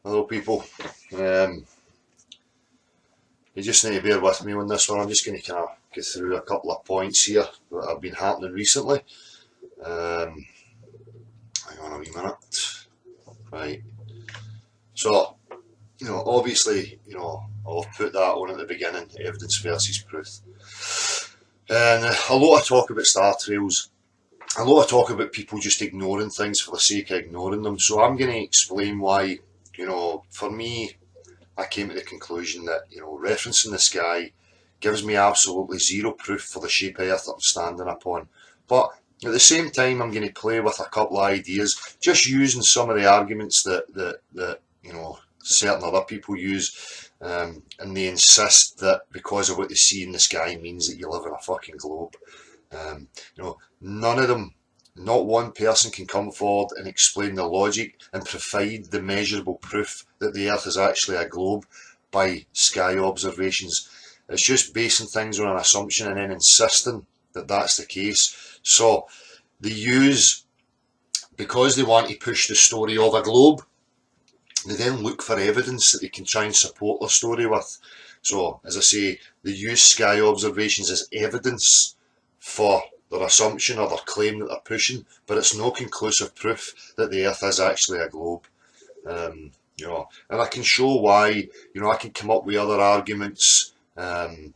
Hello people, um, you just need to bear with me on this one. I'm just going to kind of get through a couple of points here that have been happening recently. Hang on a wee minute. Right, so, obviously, I'll put that on at the beginning, evidence versus proof. And a lot of talk about star trails, a lot of talk about people just ignoring things for the sake of ignoring them. So I'm going to explain why, for me, I came to the conclusion that, referencing the sky gives me absolutely zero proof for the shape of Earth that I'm standing upon. But at the same time, I'm going to play with a couple of ideas, just using some of the arguments that certain other people use, and they insist that because of what they see in the sky means that you live in a fucking globe. None of them, not one person can come forward and explain the logic and provide the measurable proof that the Earth is actually a globe by sky observations. It's just basing things on an assumption and then insisting that that's the case. So they use, because they want to push the story of a globe, they then look for evidence that they can try and support their story with. So, as I say, they use sky observations as evidence for their assumption or their claim that they're pushing, but it's no conclusive proof that the Earth is actually a globe. And I can show why. I can come up with other arguments. That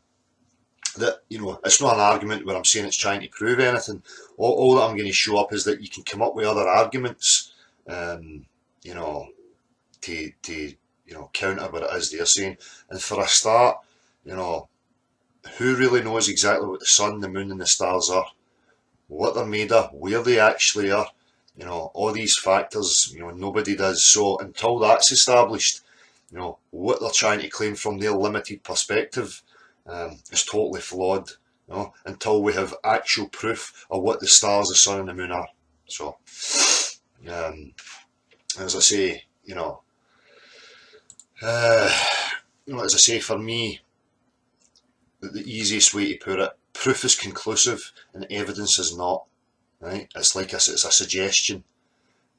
it's not an argument where I'm saying it's trying to prove anything. All that I'm going to show up is that you can come up with other arguments. To counter what it is they're saying. And for a start, who really knows exactly what the sun, the moon and the stars are, what they're made of, where they actually are, all these factors, nobody does. So until that's established, what they're trying to claim from their limited perspective is totally flawed, until we have actual proof of what the stars, the sun and the moon are. So, as I say, as I say, for me, the easiest way to put it, proof is conclusive and evidence is not. Right? It's like it's a suggestion.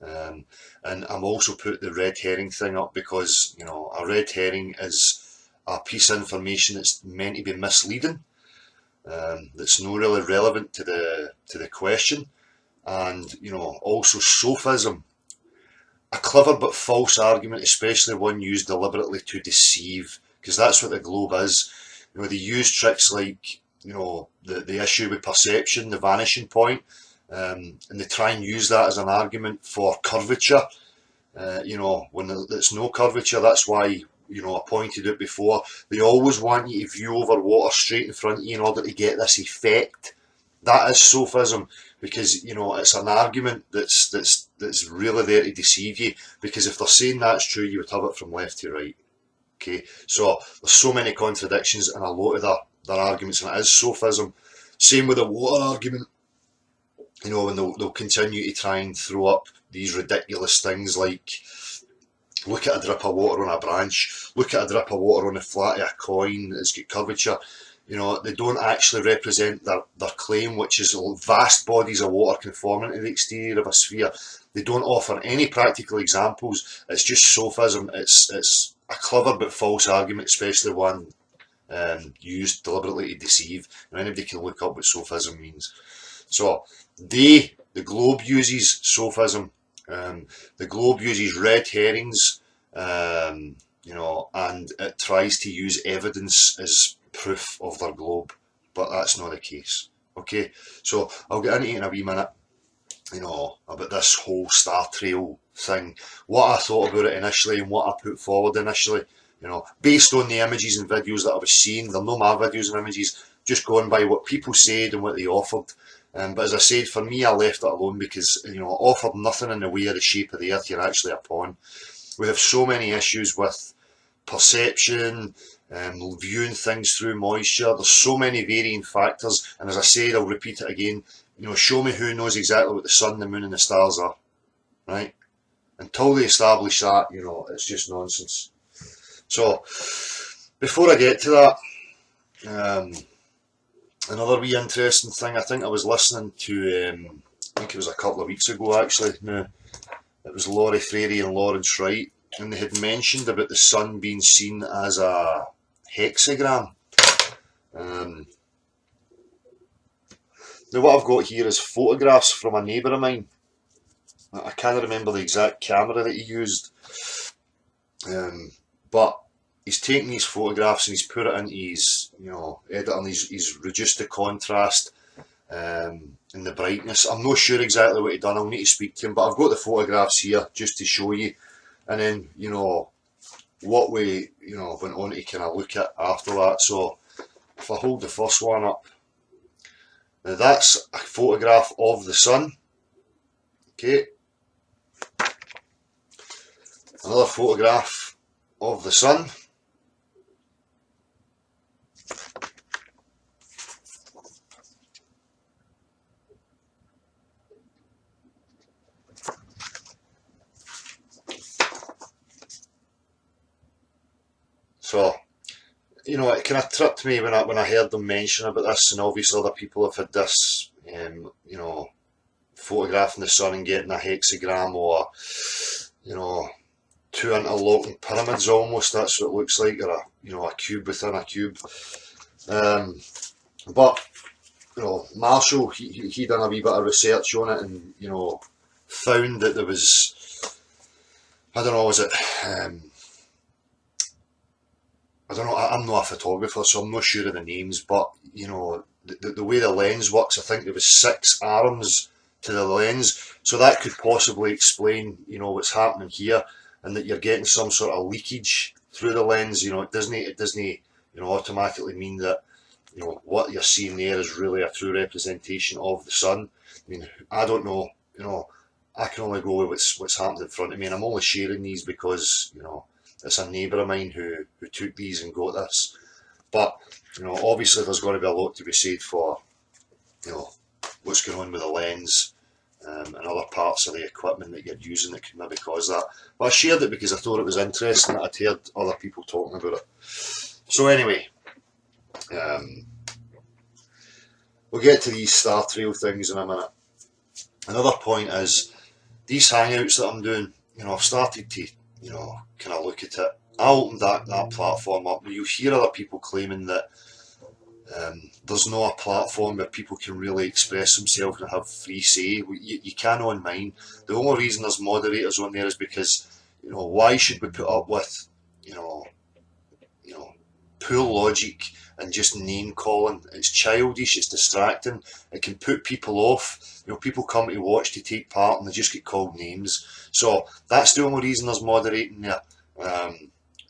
And I'm also put the red herring thing up because a red herring is a piece of information that's meant to be misleading, that's not really relevant to the question, and also sophism. A clever but false argument, especially one used deliberately to deceive, because that's what the globe is. They use tricks like, the issue with perception, the vanishing point, and they try and use that as an argument for curvature. When there's no curvature, that's why, I pointed out before, they always want you to view over water straight in front of you in order to get this effect. That is sophism, because it's an argument that's really there to deceive you, because if they're saying that's true, you would have it from left to right. Okay, so there's so many contradictions in a lot of their arguments, and it is sophism. Same with the water argument, when they'll continue to try and throw up these ridiculous things like, look at a drip of water on a branch, look at a drip of water on the flat of a coin that's got curvature. They don't actually represent their claim, which is vast bodies of water conforming to the exterior of a sphere. They don't offer any practical examples. It's just sophism. It's a clever but false argument, especially one used deliberately to deceive. Anybody can look up what sophism means. So, the globe uses sophism. The globe uses red herrings, and it tries to use evidence as proof of their globe, but that's not the case. Okay, so I'll get into it in a wee minute, about this whole star trail thing, what I thought about it initially and what I put forward initially, based on the images and videos that I was seeing. They're not my videos and images, just going by what people said and what they offered. But as I said, for me, I left it alone because, it offered nothing in the way of the shape of the Earth you're actually upon. We have so many issues with perception, viewing things through moisture. There's so many varying factors, and as I said, I'll repeat it again, show me who knows exactly what the sun, the moon and the stars are, right? Until they establish that, it's just nonsense. So, before I get to that, another wee interesting thing, I think I was listening to, I think it was a couple of weeks ago actually, now, it was Laurie Freary and Lawrence Wright and they had mentioned about the sun being seen as a hexagram. Now what I've got here is photographs from a neighbour of mine. I can't remember the exact camera that he used, but he's taken these photographs and he's put it into his, editing. He's reduced the contrast and the brightness. I'm not sure exactly what he done. I'll need to speak to him, but I've got the photographs here just to show you, and then what we went on to kind of look at after that. So if I hold the first one up, now that's a photograph of the sun. Okay, another photograph of the sun. So, it kind of tripped me when I heard them mention about this, and obviously other people have had this, photographing the sun and getting a hexagram, or, two interlocking pyramids almost. That's what it looks like, or a cube within a cube. But Marshall, he done a wee bit of research on it, and found that there was, I don't know, was it? I don't know. I'm not a photographer, so I'm not sure of the names. But the way the lens works, I think there was 6 arms to the lens, so that could possibly explain what's happening here, and that you're getting some sort of leakage through the lens. It doesn't automatically mean that what you're seeing there is really a true representation of the sun. I mean, I don't know. I can only go with what's happened in front of me, and I'm only sharing these because it's a neighbour of mine who took these and got this. But obviously there's got to be a lot to be said for what's going on with the lens and other parts of the equipment that you're using that could maybe cause that. But I shared it because I thought it was interesting that I'd heard other people talking about it. So anyway, we'll get to these Star Trail things in a minute. Another point is these hangouts that I'm doing. I've started to kind of look at it. I opened that platform up. You hear other people claiming that there's not a platform where people can really express themselves and have free say. You can on mine. The only reason there's moderators on there is because why should we put up with poor logic and just name calling? It's childish, it's distracting, it can put people off. People come to watch, to take part, and they just get called names. So that's the only reason there's moderating there.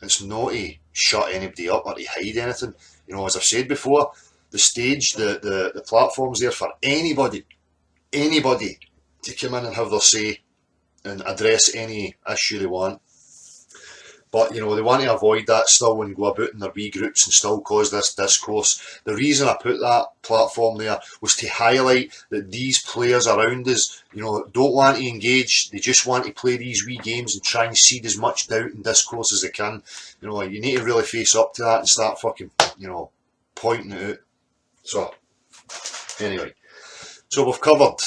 It's not to shut anybody up or to hide anything. As I've said before, the stage, the platform's there for anybody to come in and have their say and address any issue they want. But they want to avoid that still and go about in their wee groups and still cause this discourse. The reason I put that platform there was to highlight that these players around us, don't want to engage. They just want to play these wee games and try and seed as much doubt and discourse as they can. You need to really face up to that and start fucking, pointing it out. So, anyway, so we've covered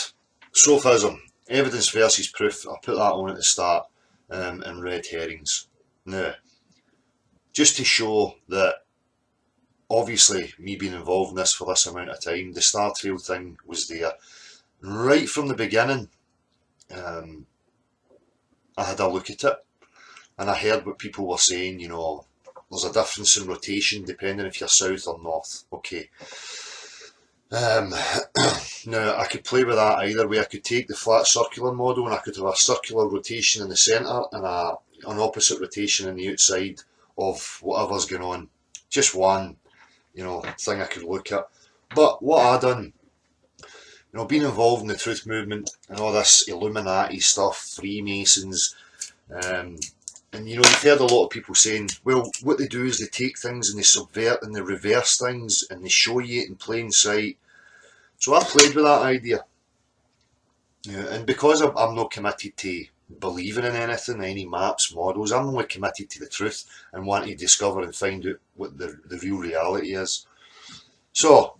sophism, evidence versus proof. I'll put that on at the start, and red herrings. Now, just to show that obviously me being involved in this for this amount of time, the Star Trail thing was there right from the beginning. I had a look at it and I heard what people were saying. There's a difference in rotation depending if you're south or north. Okay. Now I could play with that either way. I could take the flat circular model and I could have a circular rotation in the centre and an opposite rotation on the outside of whatever's going on. Just one, thing I could look at. But what I done, being involved in the truth movement and all this Illuminati stuff, Freemasons, and you've heard a lot of people saying, well, what they do is they take things and they subvert and they reverse things and they show you it in plain sight. So I played with that idea. And because I'm not committed to believing in anything, any maps, models, I'm only committed to the truth and want to discover and find out what the real reality is. So,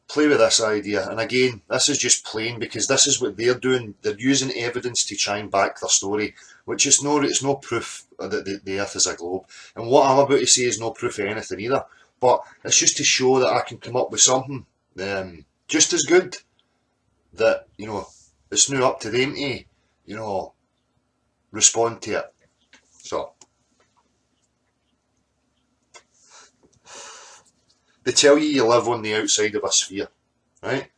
play with this idea. And again, this is just plain because this is what they're doing. They're using evidence to try and back their story, which is it's no proof that the Earth is a globe. And what I'm about to say is no proof of anything either. But it's just to show that I can come up with something just as good, that, you know, it's now up to them to, you know, respond to it. So, they tell you live on the outside of a sphere, right?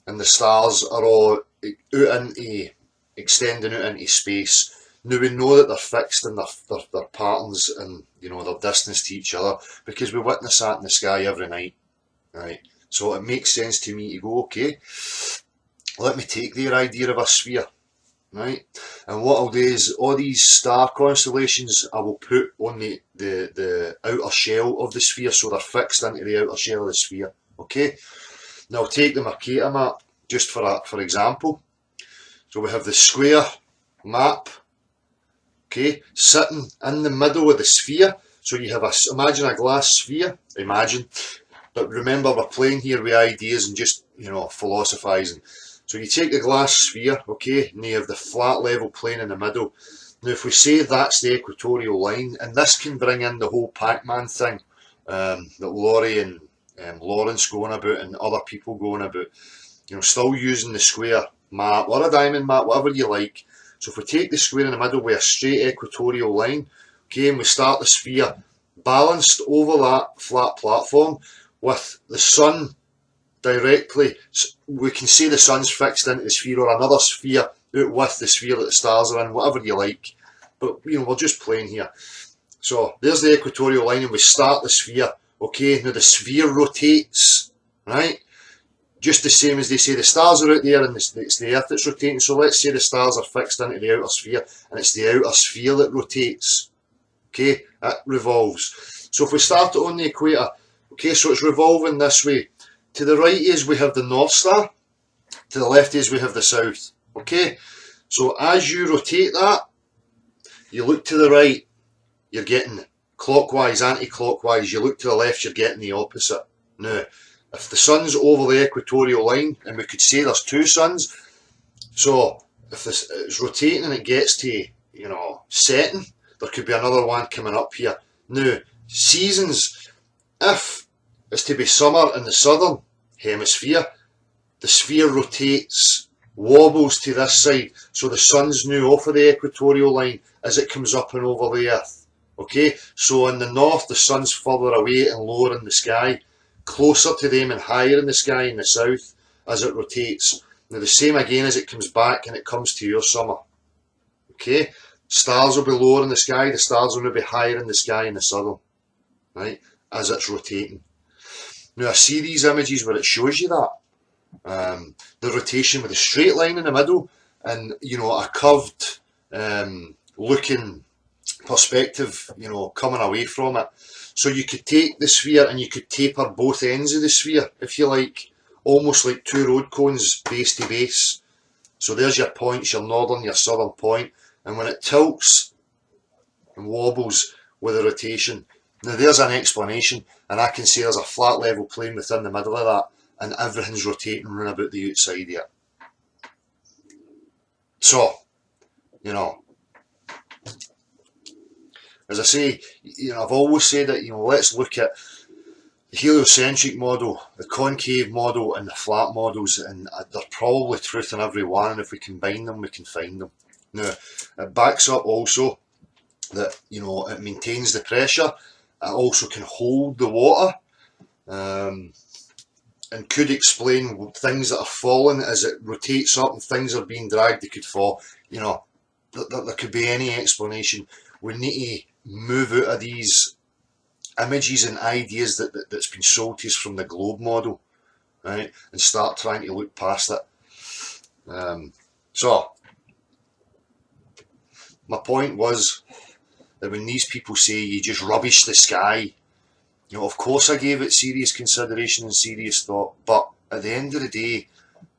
And the stars are all extending out into space. Now we know that they're fixed in their patterns and, you know, their distance to each other because we witness that in the sky every night, right? So it makes sense to me to go, okay, let me take their idea of a sphere, right? And what I'll do is all these star constellations I will put on the outer shell of the sphere, so they're fixed into the outer shell of the sphere, okay? Now I'll take the Mercator map just for example. So we have the square map, okay, sitting in the middle of the sphere. So you have imagine a glass sphere, but remember we're playing here with ideas and just, you know, philosophising. So you take the glass sphere, okay, and you have the flat level plane in the middle. Now if we say that's the equatorial line, and this can bring in the whole Pac-Man thing that Laurie and Lawrence going about and other people going about, you know, still using the square map or a diamond map, whatever you like. So if we take the square in the middle with a straight equatorial line, okay, and we start the sphere balanced over that flat platform with the sun directly, we can see the sun's fixed into the sphere or another sphere out with the sphere that the stars are in, whatever you like. But, you know, we're just playing here. So there's the equatorial line and we start the sphere. Okay, now the sphere rotates, right? Just the same as they say the stars are out there and it's the Earth that's rotating. So let's say the stars are fixed into the outer sphere and it's the outer sphere that rotates. Okay, that revolves. So if we start it on the equator, okay, so it's revolving this way. To the right is we have the North Star. To the left is we have the South. Okay, so as you rotate that, you look to the right, you're getting clockwise, anti-clockwise. You look to the left, you're getting the opposite. Now, if the sun's over the equatorial line, and we could say there's two suns, so if it's rotating and it gets to, you know, setting, there could be another one coming up here. Now, seasons, if it's to be summer in the southern hemisphere, the sphere rotates, wobbles to this side, so the sun's now off of the equatorial line as it comes up and over the Earth. Okay, so in the north the sun's further away and lower in the sky, closer to them and higher in the sky in the south as it rotates. Now the same again as it comes back and it comes to your summer. Okay, stars will be lower in the sky, the stars will be higher in the sky in the southern, right, as it's rotating. Now I see these images where it shows you that. The rotation with a straight line in the middle and, you know, a curved looking perspective, you know, coming away from it. So you could take the sphere and you could taper both ends of the sphere, if you like, almost like two road cones base to base. So there's your points, your northern, your southern point, and when it tilts and wobbles with the rotation, now there's an explanation, and I can say there's a flat level plane within the middle of that, and everything's rotating round about the outside of it. So, you know, as I say, you know, I've always said that, you know, let's look at the heliocentric model, the concave model and the flat models, and there's probably truth in every one, and if we combine them we can find them. Now, it backs up also that, you know, it maintains the pressure, it also can hold the water, and could explain things that are falling as it rotates up and things are being dragged, they could fall. You know, there could be any explanation. We need to move out of these images and ideas that's been sold to us from the globe model, right, and start trying to look past it. So my point was that when these people say you just rubbish the sky, you know, of course I gave it serious consideration and serious thought, but at the end of the day,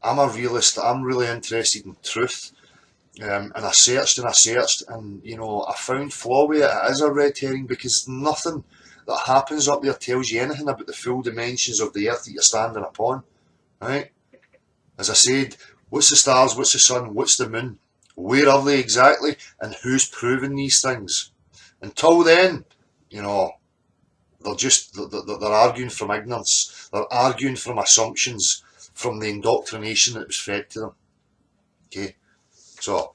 I'm a realist. I'm really interested in truth. And I searched, and you know, I found flaw with it. It is a red herring because nothing that happens up there tells you anything about the full dimensions of the earth that you're standing upon, right? As I said, what's the stars, what's the sun, what's the moon? Where are they exactly? And who's proving these things? Until then, you know, they're arguing from ignorance. They're arguing from assumptions, from the indoctrination that was fed to them. Okay, so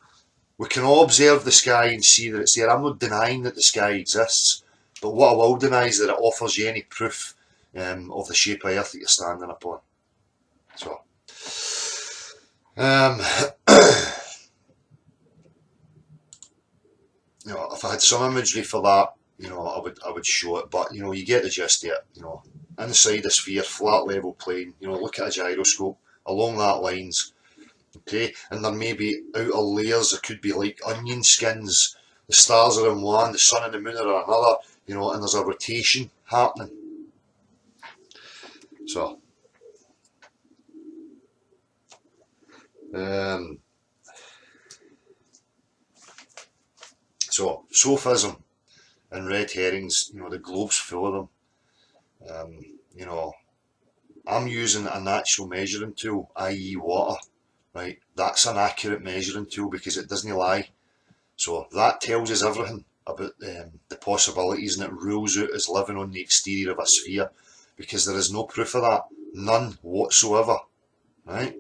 we can all observe the sky and see that it's there. I'm not denying that the sky exists, but what I will deny is that it offers you any proof of the shape of earth that you're standing upon. So, you know, if I had some imagery for that, you know, I would show it. But you know, you get the gist of it. You know, inside a sphere, flat level plane. You know, look at a gyroscope along that lines. Okay, and there may be outer layers. There could be like onion skins. The stars are in one, the sun and the moon are in another. You know, and there's a rotation happening. So, so sophism and red herrings. You know, the globe's full of them. You know, I'm using a natural measuring tool, i.e. water. Right, that's an accurate measuring tool because it doesn't lie. So that tells us everything about the possibilities, and it rules out us living on the exterior of a sphere because there is no proof of that, none whatsoever. Right.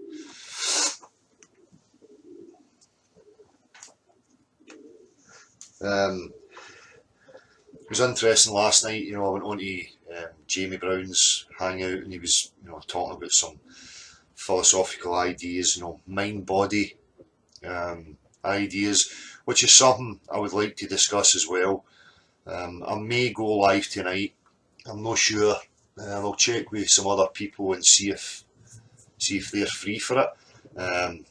It was interesting last night. You know, I went on to Jamie Brown's hangout, and he was, you know, talking about some philosophical ideas, you know, mind-body ideas, which is something I would like to discuss as well. I may go live tonight. I'm not sure. I'll check with some other people and see if they're free for it.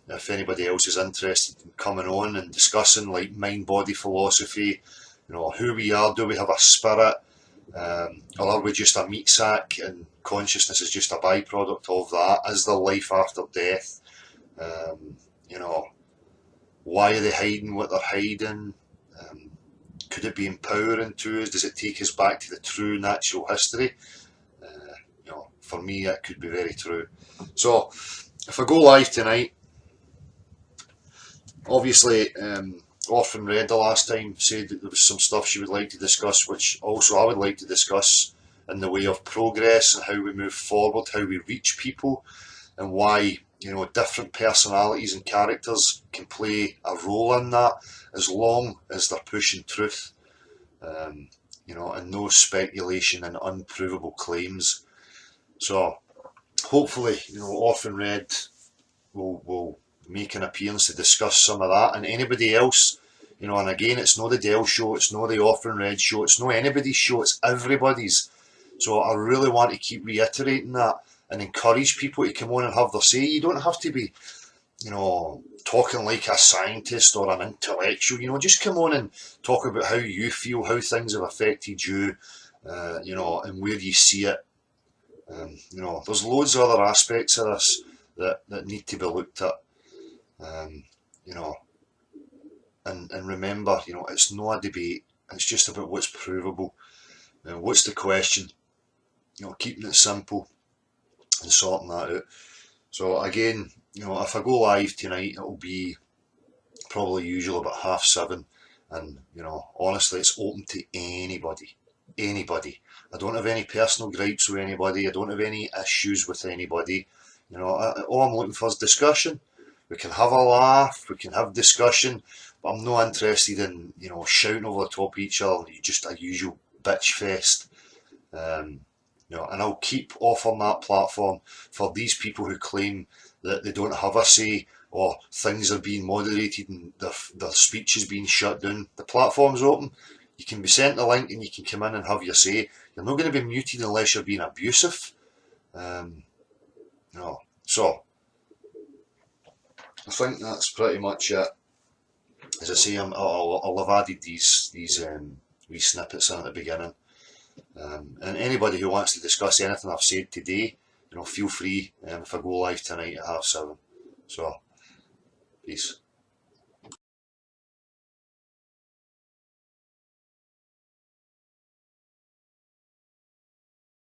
If anybody else is interested in coming on and discussing like mind-body philosophy, you know, who we are, do we have a spirit, or are we just a meat sack and consciousness is just a byproduct of that? Is there life after death? You know, why are they hiding what they're hiding? Could it be empowering to us? Does it take us back to the true natural history? You know, for me, it could be very true. So, if I go live tonight, obviously, Orphan Red the last time said that there was some stuff she would like to discuss, which also I would like to discuss in the way of progress and how we move forward, how we reach people, and why, you know, different personalities and characters can play a role in that, as long as they're pushing truth, you know, and no speculation and unprovable claims. So hopefully, you know, Orphan Red will make an appearance to discuss some of that, and anybody else, you know. And again, it's not the Dell show, it's not the Orphan Red show, it's not anybody's show, it's everybody's. So I really want to keep reiterating that and encourage people to come on and have their say. You don't have to be, you know, talking like a scientist or an intellectual. You know, just come on and talk about how you feel, how things have affected you, you know, and where you see it. You know, there's loads of other aspects of this that need to be looked at. You know, and remember, you know, it's not a debate. It's just about what's provable. What's the question? You know, keeping it simple and sorting that out. So again, you know, if I go live tonight, it'll be probably usual about 7:30, and you know, honestly, it's open to anybody. Anybody. I don't have any personal gripes with anybody. I don't have any issues with anybody. You know, all I'm looking for is discussion. We can have a laugh, we can have discussion, but I'm not interested in, you know, shouting over the top of each other. Just a usual bitch fest. You know, and I'll keep offering that platform for these people who claim that they don't have a say, or things are being moderated and their speech is being shut down. The platform's open. You can be sent the link and you can come in and have your say. You're not going to be muted unless you're being abusive. You know, so I think that's pretty much it. As I say, I'll have added these wee snippets in at the beginning. And anybody who wants to discuss anything I've said today, you know, feel free if I go live tonight at 7:30. So, peace.